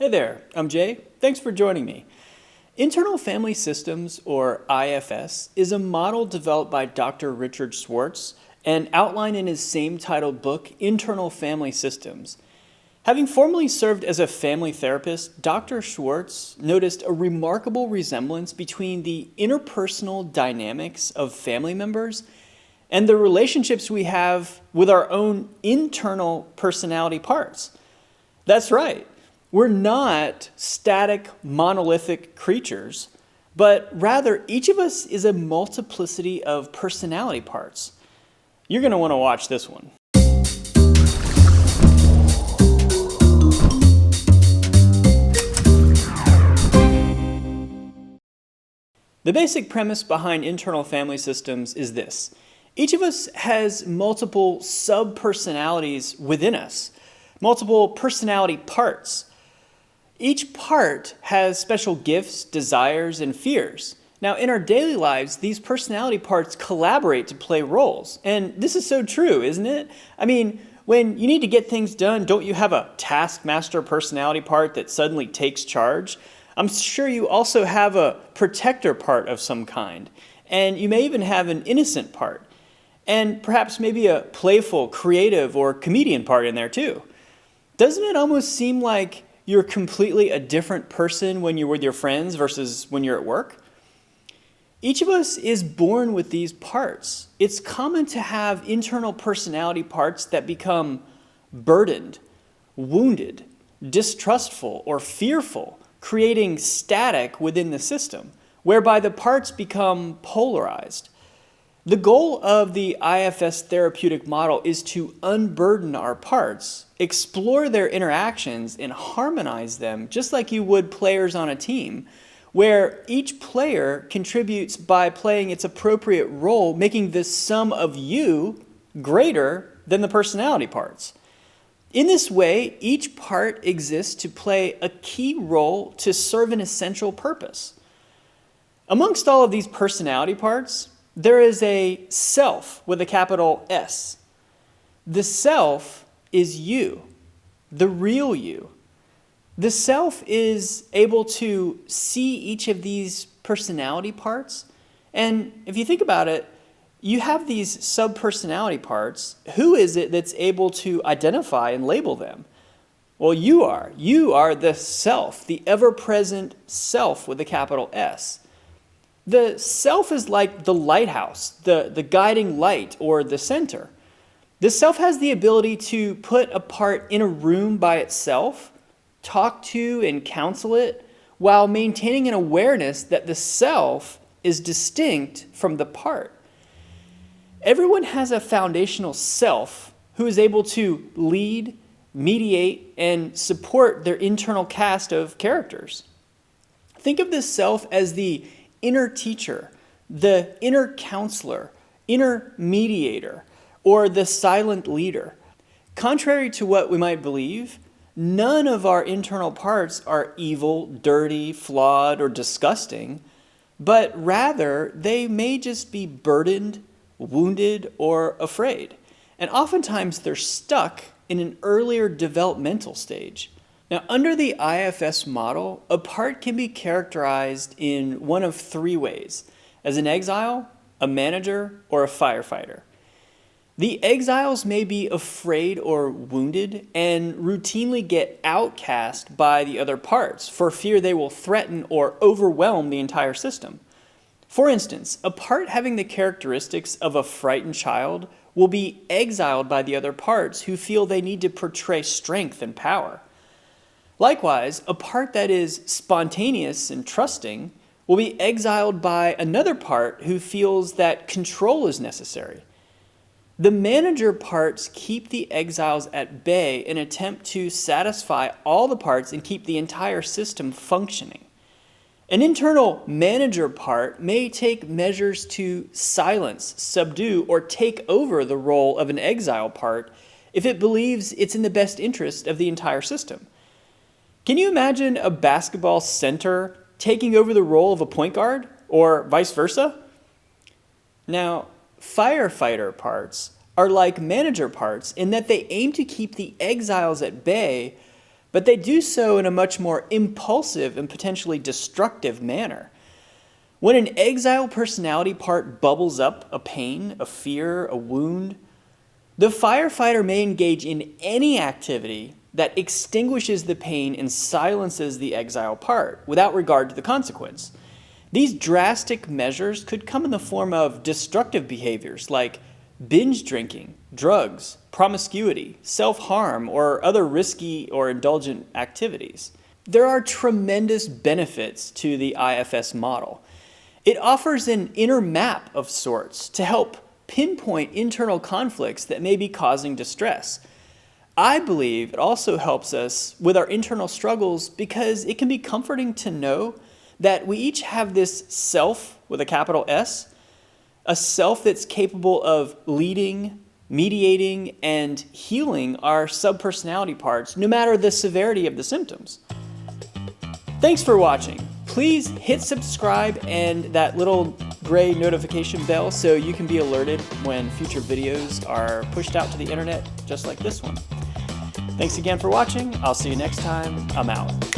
Hey there, I'm Jay. Thanks for joining me. Internal Family Systems, or IFS, is a model developed by Dr. Richard Schwartz and outlined in his same titled book, Internal Family Systems. Having formerly served as a family therapist, Dr. Schwartz noticed a remarkable resemblance between the interpersonal dynamics of family members and the relationships we have with our own internal personality parts. That's right. We're not static, monolithic creatures, but rather each of us is a multiplicity of personality parts. You're going to want to watch this one. The basic premise behind internal family systems is this. Each of us has multiple sub-personalities within us, multiple personality parts. Each part has special gifts, desires, and fears. Now, in our daily lives, these personality parts collaborate to play roles. And this is so true, isn't it? I mean, when you need to get things done, don't you have a taskmaster personality part that suddenly takes charge? I'm sure you also have a protector part of some kind. And you may even have an innocent part. And perhaps maybe a playful, creative, or comedian part in there too. Doesn't it almost seem like you're completely a different person when you're with your friends versus when you're at work? Each of us is born with these parts. It's common to have internal personality parts that become burdened, wounded, distrustful, or fearful, creating static within the system, whereby the parts become polarized. The goal of the IFS Therapeutic Model is to unburden our parts, explore their interactions, and harmonize them just like you would players on a team, where each player contributes by playing its appropriate role, making the sum of you greater than the personality parts. In this way, each part exists to play a key role to serve an essential purpose. Amongst all of these personality parts, there is a self with a capital S. The self is you, the real you. The self is able to see each of these personality parts. And if you think about it, you have these sub-personality parts. Who is it that's able to identify and label them? Well, you are. You are the self, the ever-present self with a capital S. The self is like the lighthouse, the guiding light, or the center. The self has the ability to put a part in a room by itself, talk to and counsel it, while maintaining an awareness that the self is distinct from the part. Everyone has a foundational self who is able to lead, mediate, and support their internal cast of characters. Think of this self as the inner teacher, the inner counselor, inner mediator, or the silent leader. Contrary to what we might believe, none of our internal parts are evil, dirty, flawed, or disgusting, but rather they may just be burdened, wounded, or afraid. And oftentimes they're stuck in an earlier developmental stage. Now, under the IFS model, a part can be characterized in one of three ways: as an exile, a manager, or a firefighter. The exiles may be afraid or wounded and routinely get outcast by the other parts for fear they will threaten or overwhelm the entire system. For instance, a part having the characteristics of a frightened child will be exiled by the other parts who feel they need to portray strength and power. Likewise, a part that is spontaneous and trusting will be exiled by another part who feels that control is necessary. The manager parts keep the exiles at bay in an attempt to satisfy all the parts and keep the entire system functioning. An internal manager part may take measures to silence, subdue, or take over the role of an exile part if it believes it's in the best interest of the entire system. Can you imagine a basketball center taking over the role of a point guard, or vice versa? Now, firefighter parts are like manager parts in that they aim to keep the exiles at bay but they do so in a much more impulsive and potentially destructive manner. When an exile personality part bubbles up a pain, a fear, a wound, the firefighter may engage in any activity that extinguishes the pain and silences the exile part without regard to the consequence. These drastic measures could come in the form of destructive behaviors like binge drinking, drugs, promiscuity, self-harm, or other risky or indulgent activities. There are tremendous benefits to the IFS model. It offers an inner map of sorts to help pinpoint internal conflicts that may be causing distress. I believe it also helps us with our internal struggles because it can be comforting to know that we each have this self with a capital S, a self that's capable of leading, mediating, and healing our subpersonality parts no matter the severity of the symptoms. Thanks for watching. Please hit subscribe and that little gray notification bell so you can be alerted when future videos are pushed out to the internet just like this one. Thanks again for watching. I'll see you next time. I'm out.